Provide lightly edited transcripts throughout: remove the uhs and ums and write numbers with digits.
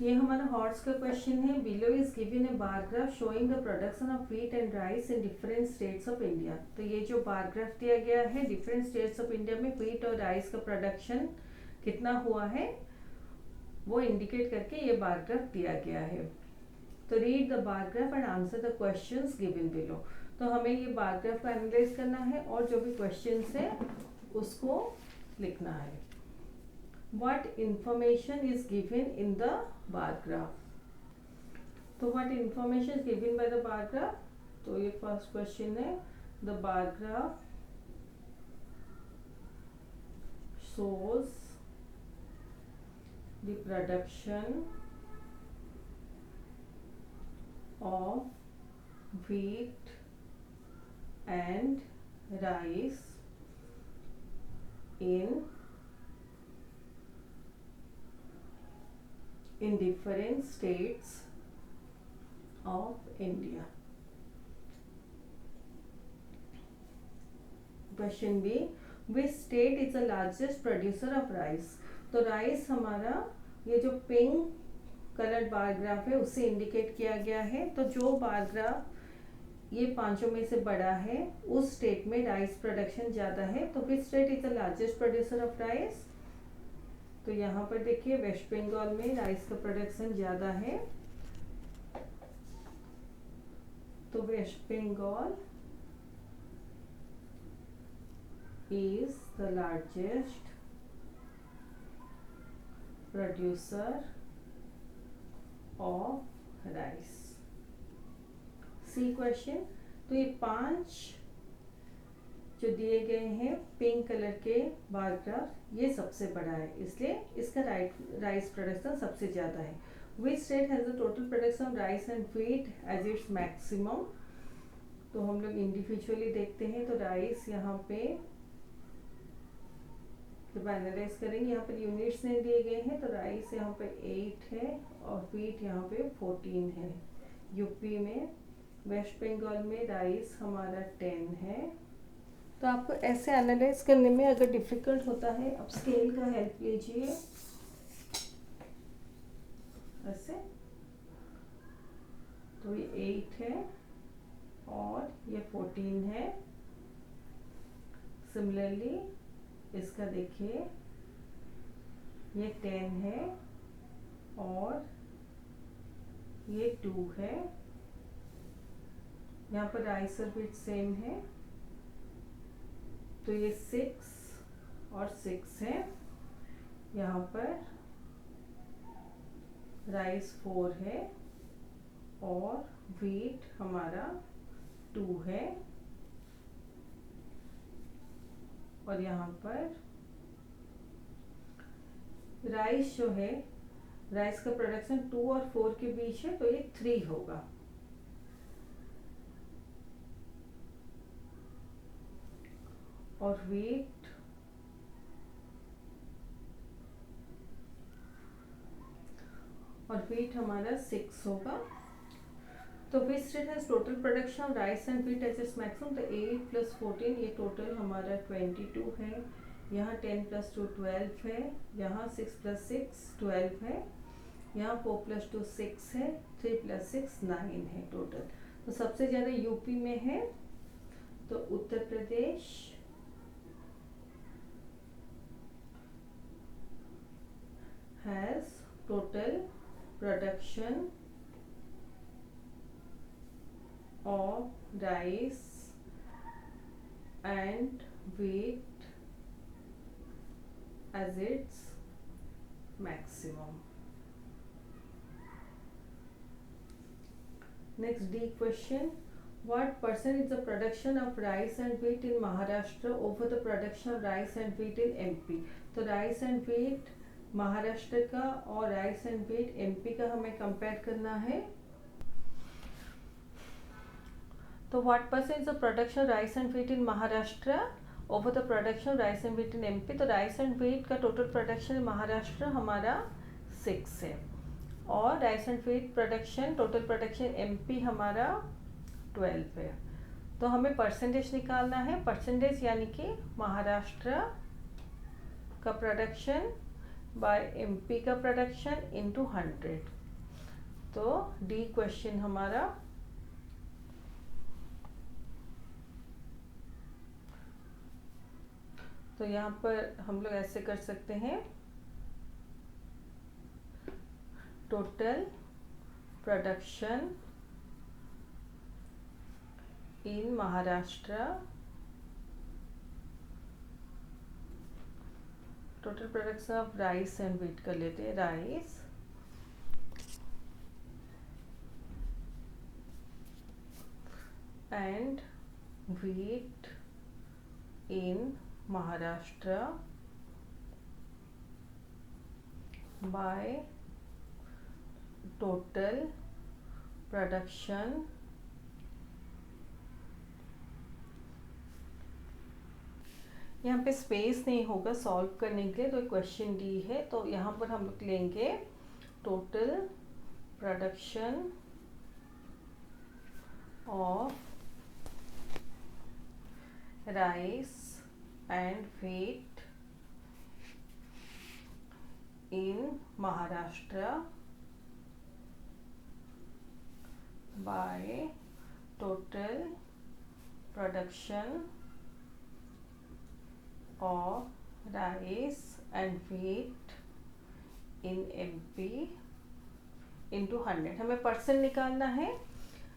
ये हमारा हॉर्स का क्वेश्चन है। Below is given A bar graph showing the production of wheat and rice in different states of India. तो ये जो बार ग्राफ दिया गया है, डिफरेंट स्टेट्स ऑफ इंडिया में व्हीट और राइस का प्रोडक्शन कितना हुआ है वो इंडिकेट करके ये बार ग्राफ दिया गया है। तो read the bar graph and answer the questions given below. तो हमें ये बार ग्राफ को एनालाइज करना है और जो भी क्वेश्चंस है उसको लिखना है। What information is given in the bar graph? तो what information is given by the bar graph? तो ये फर्स्ट क्वेश्चन है, the bar graph shows the production of wheat and rice in different states of India. Question B, which state is the largest producer of rice? तो rice हमारा ये जो pink coloured bar graph है उससे indicate किया गया है। तो जो बार ग्राफ ये पांचों में से बड़ा है उस स्टेट में राइस प्रोडक्शन ज्यादा है। तो which state is the largest producer of rice? तो यहाँ पर देखिए वेस्ट बंगाल में राइस का प्रोडक्शन ज्यादा है। तो West Bengal is the largest producer of rice. See question, तो ये 5 जो दिए गए हैं पिंक कलर के बार ग्राफ ये सबसे बड़ा है, इसलिए इसका राइस प्रोडक्शन सबसे ज्यादा है। Which state has the total production of rice and wheat as its maximum? तो हम लोग इंडिविजुअली देखते हैं। तो राइस यहाँ पे जब एनालाइज करेंगे यहाँ पर यूनिट्स नहीं दिए गए हैं। तो राइस यहाँ पे 8 है और व्हीट यहाँ पे 14 है। यूपी में, वेस्ट बंगाल में राइस हमारा 10 है। तो आपको ऐसे एनालाइज करने में अगर डिफिकल्ट होता है, अब स्केल का हेल्प लीजिए ऐसे। तो ये 8 है और ये 14 है। सिमिलरली इसका देखिए ये 10 है और ये 2 है। यहाँ पर राइस और व्हीट सेम है। तो ये 6 और 6 है। यहाँ पर राइस 4 है और व्हीट हमारा 2 है। और यहाँ पर राइस जो है, राइस का प्रोडक्शन 2 और 4 के बीच है, तो ये 3 होगा। और व्हीट हमारा 6 होगा। तो which state has total production of rice and wheat as its maximum? तो 8 + 14 ये टोटल हमारा 22 है। यहाँ 10 + 2 12 है। यहाँ 6 + 6 12 है। यहाँ 4 + 2 6 है। 3 + 6 9 है टोटल। तो सबसे ज़्यादा यूपी में है। तो Uttar Pradesh has total production of rice and wheat as its maximum. Next D question, what percent is the production of rice and wheat in Maharashtra over the production of rice and wheat in MP? तो rice and wheat Maharashtra का और rice and wheat MP का हमें compare करना है। तो what percent of production rice and wheat in Maharashtra over the production rice and wheat in MP? तो rice and wheat का टोटल प्रोडक्शन इन महाराष्ट्र हमारा 6 है और rice and wheat production total production MP हमारा 12 है। तो हमें परसेंटेज निकालना है। परसेंटेज यानी कि महाराष्ट्र का प्रोडक्शन बाय एमपी का प्रोडक्शन इनटू 100। तो डी क्वेश्चन हमारा। तो यहाँ पर हम लोग ऐसे कर सकते हैं, total production in Maharashtra, total production of rice and wheat कर लेते हैं, rice and wheat in Maharashtra by total production यहाँ पे स्पेस नहीं होगा सॉल्व करने के लिए, तो क्वेश्चन डी है। तो यहाँ पर हम लोग लेंगे total production of rice and wheat in Maharashtra by total production of rice and wheat in MP into 100। हमें परसेंट निकालना है।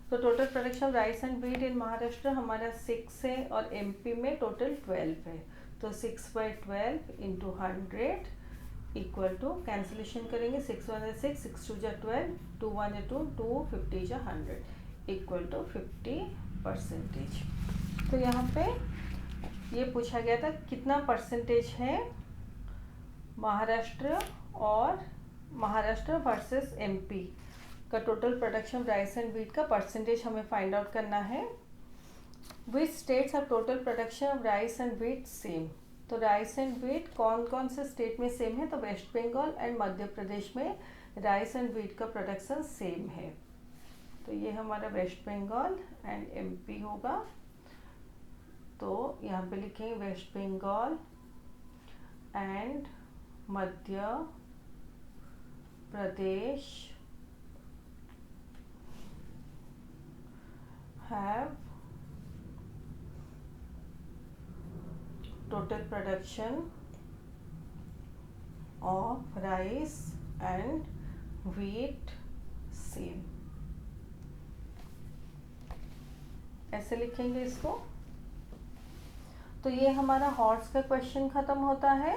तो total production rice and wheat in Maharashtra हमारा 6 है और एमपी में टोटल 12 है। तो 6/12 इंटू 100 इक्वल टू, कैंसिलेशन करेंगे, 6 1 6, 6 2 12, 2 1 2, 2 50 100 इक्वल टू 50%। तो यहाँ पे ये पूछा गया था कितना परसेंटेज है महाराष्ट्र और महाराष्ट्र वर्सेस एमपी का total production rice and wheat का परसेंटेज हमें फाइंड आउट करना है। Which states of total production of rice and wheat same. तो राइस एंड व्हीट कौन कौन से स्टेट में सेम है, तो वेस्ट बंगाल एंड मध्य प्रदेश में राइस एंड व्हीट का प्रोडक्शन सेम है। तो ये हमारा वेस्ट बंगाल एंड एमपी होगा। तो यहाँ पे लिखेंगे West Bengal and Madhya Pradesh have total production of rice and wheat same, ऐसे लिखेंगे इसको। तो ये हमारा हॉर्स का क्वेश्चन खत्म होता है।